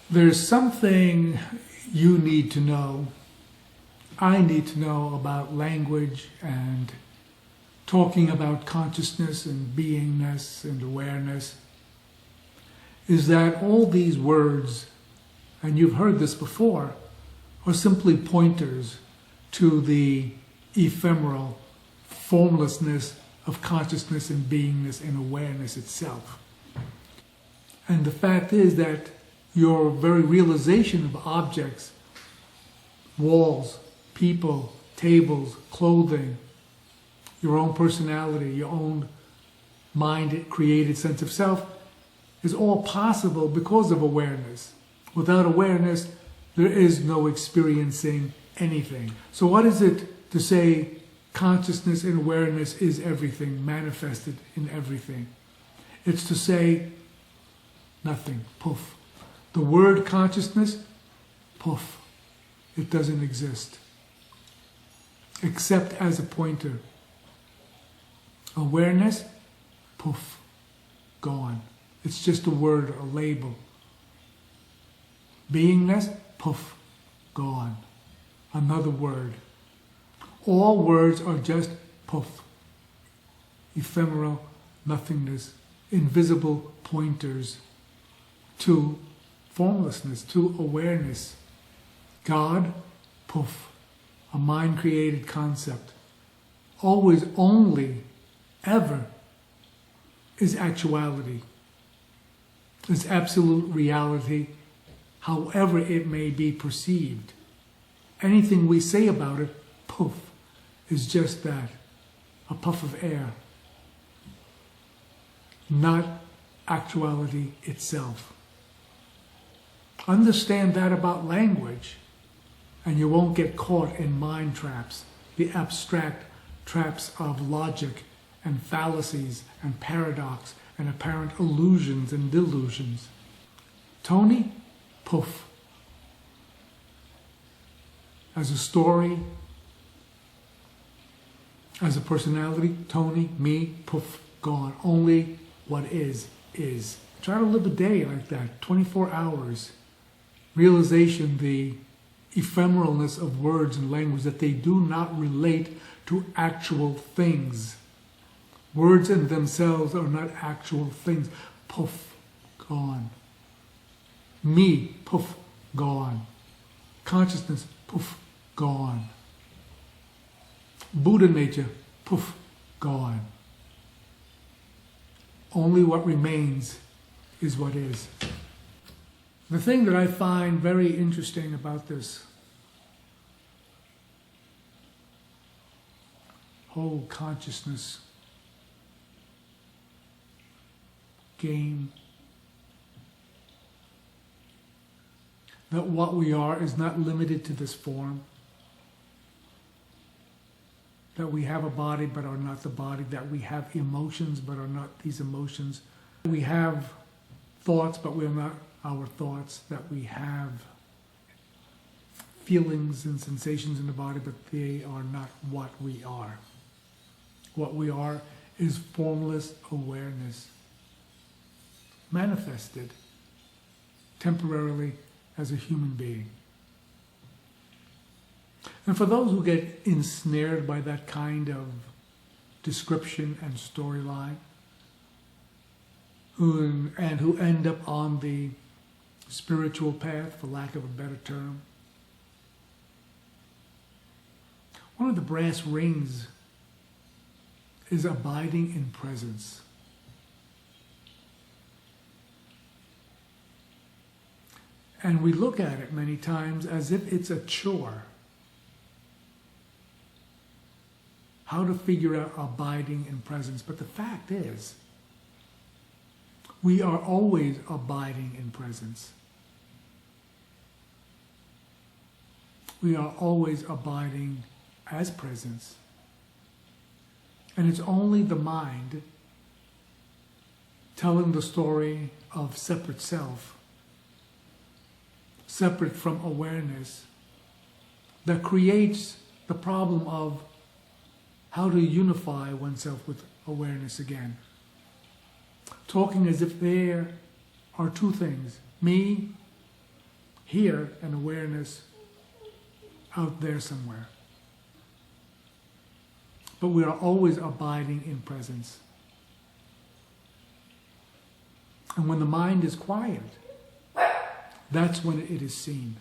There's something you need to know, I need to know about language and talking about consciousness and beingness and awareness, is that all these words, and you've heard this before, are simply pointers to the ephemeral formlessness of consciousness and beingness and awareness itself. And the fact is that your very realization of objects, walls, people, tables, clothing, your own personality, your own mind-created sense of self, is all possible because of awareness. Without awareness, there is no experiencing anything. So what is it to say consciousness and awareness is everything, manifested in everything? It's to say nothing, poof. The word consciousness, poof, it doesn't exist, except as a pointer. Awareness, poof, gone. It's just a word, a label. Beingness, poof, gone. Another word. All words are just poof. Ephemeral nothingness, invisible pointers to formlessness, to awareness. God, poof, a mind-created concept. Always, only, ever is actuality, is absolute reality, however it may be perceived. Anything we say about it, poof, is just that, a puff of air, not actuality itself. Understand that about language, and you won't get caught in mind traps, the abstract traps of logic and fallacies and paradox and apparent illusions and delusions. Tony, poof. As a story, as a personality, Tony, me, poof, gone. Only what is. Try to live a day like that, 24 hours. Realization, the ephemeralness of words and language, that they do not relate to actual things. Words in themselves are not actual things. Poof, gone. Me, poof, gone. Consciousness, poof, gone. Buddha nature, poof, gone. Only what remains is what is. The thing that I find very interesting about this whole consciousness game, that what we are is not limited to this form, that we have a body but are not the body, that we have emotions but are not these emotions, we have thoughts but we are not our thoughts, that we have feelings and sensations in the body but they are not what we are. What we are is formless awareness, manifested temporarily as a human being. And for those who get ensnared by that kind of description and storyline, who end up on the spiritual path, for lack of a better term, one of the brass rings is abiding in presence. And we look at it many times as if it's a chore. How to figure out abiding in presence. But the fact is, we are always abiding in presence. We are always abiding as presence. And it's only the mind telling the story of separate self, separate from awareness, that creates the problem of how to unify oneself with awareness again. Talking as if there are two things, me here and awareness out there somewhere. But we are always abiding in presence. And when the mind is quiet, that's when it is seen.